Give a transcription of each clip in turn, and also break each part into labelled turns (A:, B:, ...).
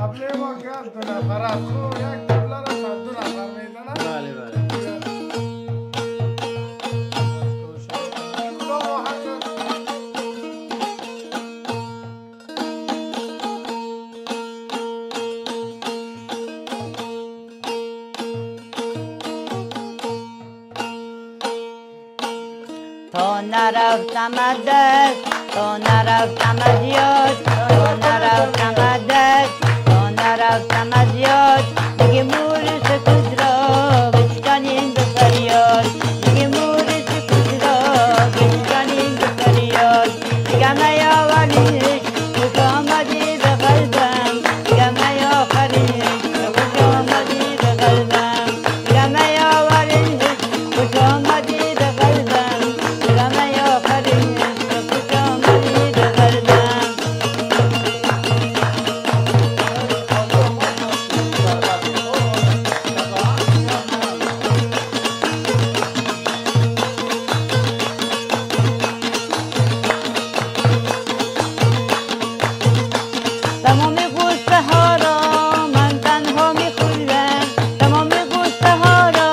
A: طبله ما که دو نفر از خو یک طبله را تا دو نفر میزنن.
B: بله بله.
A: کدام آهنگ
C: تا نرفتم از دست، تا نرفتم از یاد، تا نرفتم از دست، تا نرفتم از یاد. دیگه مور سکوت را بشکنین به فریاد، دیگه مور سکوت را بشکنین به فریاد. دیگه نیاورینش خوش آمدی به قلبم، دیگه نیاخرینش خوش آمدی به قلبم. دیگه نیاورینش خوش آمدی به قلبم، دیگه نیاخرینش خوش آمدی به قلبم. تمام قصه ها را من تنها می خورم، تمام قصه ها را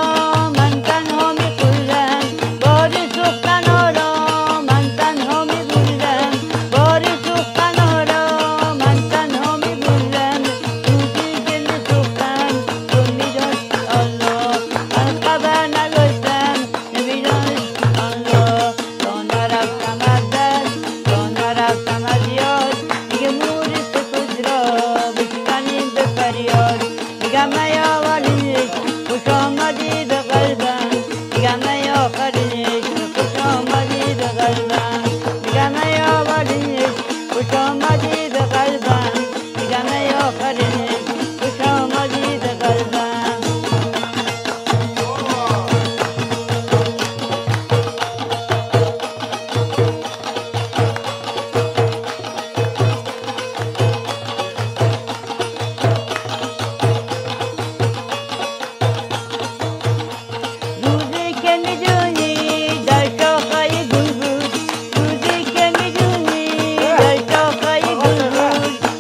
C: من تنها می خورم. بار سوختن ها را من تنها می بردم، بار سوختن ها را من تنها می بردم. روزی که می سوختم تو می داشت الله، من خبر نداشتم نمی داشت الله. تا نرفتم از دست، تا نرفتم از یاد. دیگه مور سکوت را بشکنین به فریاد. دیگه نیاورینش خوش آمدی به قلبم، دیگه نیاخرینش خوش آمدی به قلبم. دیگه نیاورینش خوش آمدی به قلبم، دیگه نیاخرینش خوش آمدی به قلبم. روزی که میدونی در شاخه گل بود، روزی که میدونی در شاخه گل بود.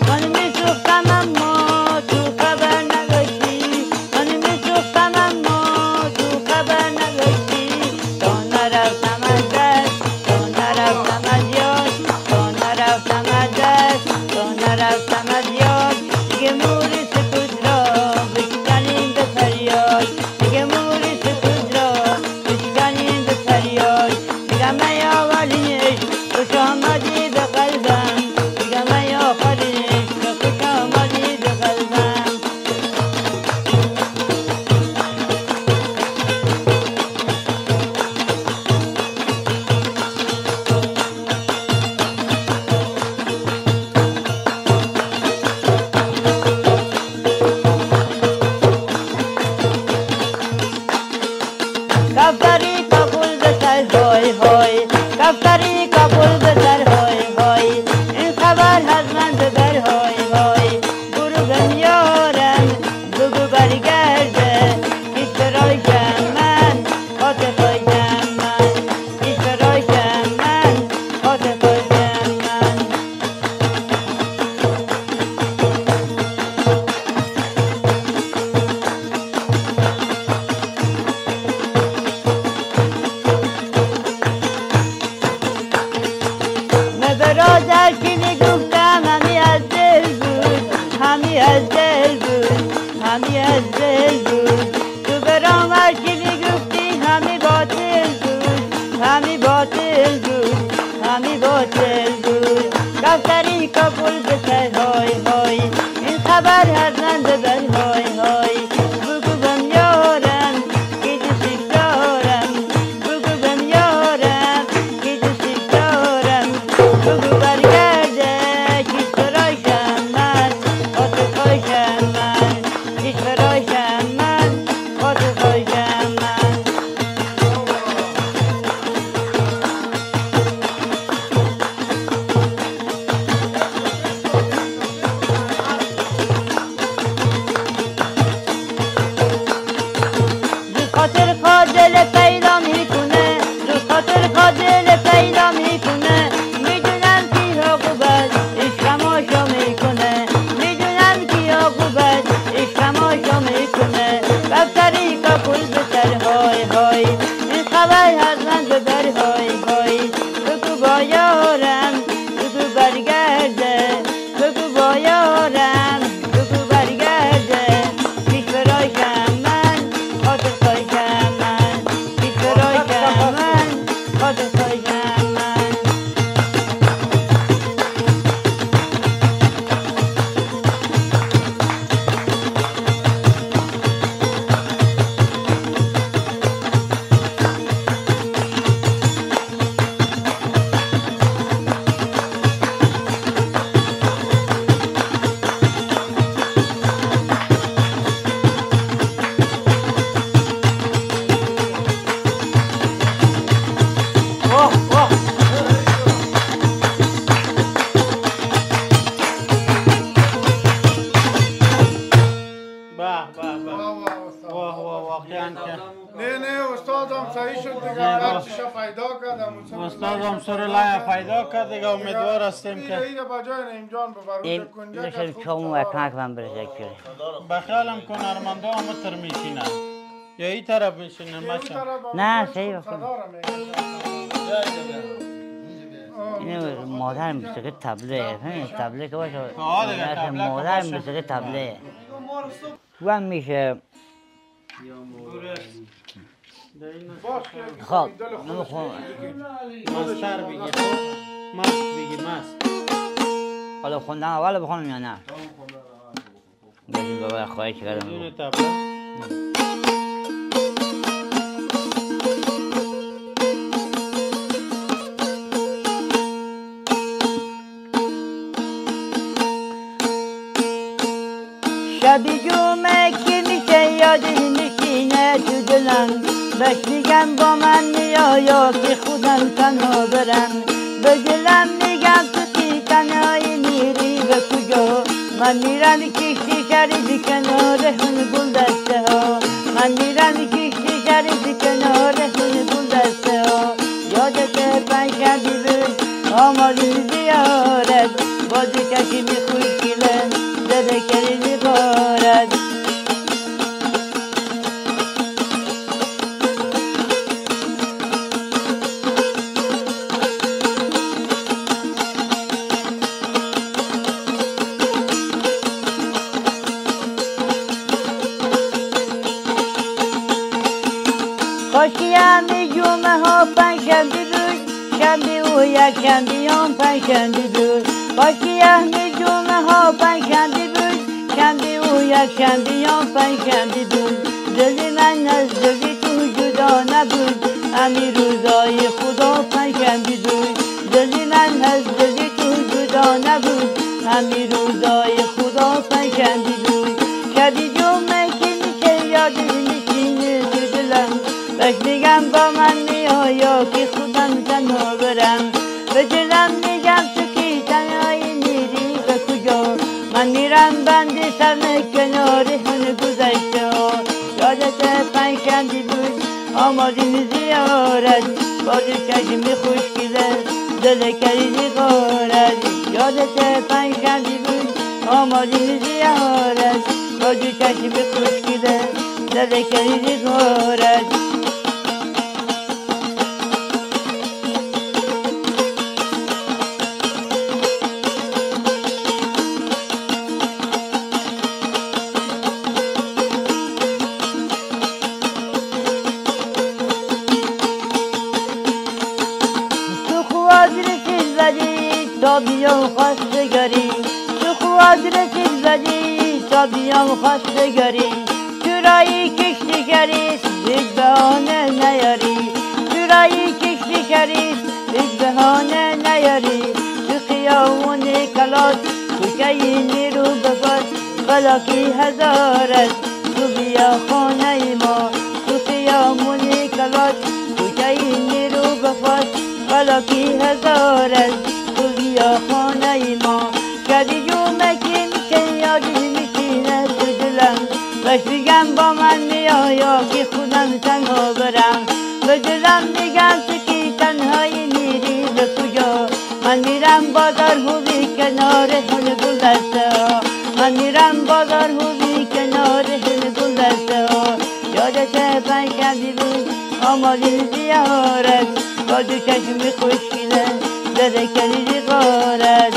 A: صحیح شد دیگه بعد چیشا پیدا کردم
B: استادم سر لایه پیدا کرد دیگه امیدوار هستیم که
A: این با جای نیم ببرون
C: این
A: کنجا
C: نشد چوم و کمک من برسه کرد
B: بخیالم کن ارمانده همه تر میشینن یا این طرف میشینن ماشین
C: نه صحیح بکن اینو مادر موسیقی تبله فهمی تبله که باشه مادر موسیقی تبله تو هم میشه خب نمیخوام
B: مستر بگی مست بگی مست
C: حالا خوندن اول بخونم یا نه بگیم بابا خواهی کردم
B: دونه تبله
C: شبی جمعه که میشه یادی میشینه تو دلم بهش میگم با من میا یا که خودم تنها برم به دلم میگم تو کی تنهایی میری به کجا من میرم کشتی شریفی کنار هون گل دسته ها من میرم کشتی شریفی کنار هون گل دسته ها یادت پنجشنبه بود آماده زیارت با دو چشم خوشگله دل کردی بارد کاشی همه جمعه ها پنجشنبه بود شنبه و یک شنبه هم پنجشنبه بود کاشی همه جمعه ها پنجشنبه بود شنبه و یک شنبه هم پنجشنبه بود دل من از دل تو جدا نبود همین روزای خدا پنجشنبه بود دل من از دل تو جدا نبود همین روزای خدا پنجشنبه بود شبی جمعه که میشه یاد میشینه تو دلم بهش میگم با من میا یا که خودم تنها برم به دلم میگم تو کی تنهایی میری به کجا من میرم بند سر کنار هن گذشته ها یادت پنجشنبه بود آمادیم زیارت با دو چشم خوشگله دل کردی غارت یادت پنجشنبه بود آمادیم زیارت با دو چشم خوشگله دل کردی غارت تا بیام خواستگاری تو خواهد رسید زدی تا بیام خواستگاری چرایی کشتی شریف هیچ بهانه نیاری چرایی کشتی شریف هیچ بهانه نیاری تو خیابون کلات کوچه نیرو بفت فلاکی هزارت تو بیا خانه ما تو خیابون کلات کوچه نیرو بفت فلاکی هزارت تو بیا خانه ما شبی جمعه که میشه یادی میشینه تو دلم بهش میگم با من میا یا که خودم تنها برم به دلم میگم تو کی تنهایی میری به کجا من میرم بازار هوی کنار هل گل دسته ها من میرم بازار هوی کنار هل گل دسته ها یادت پنجشنبه بود آماده زیارت با دو چشم خوشگله دل کلیدی غارت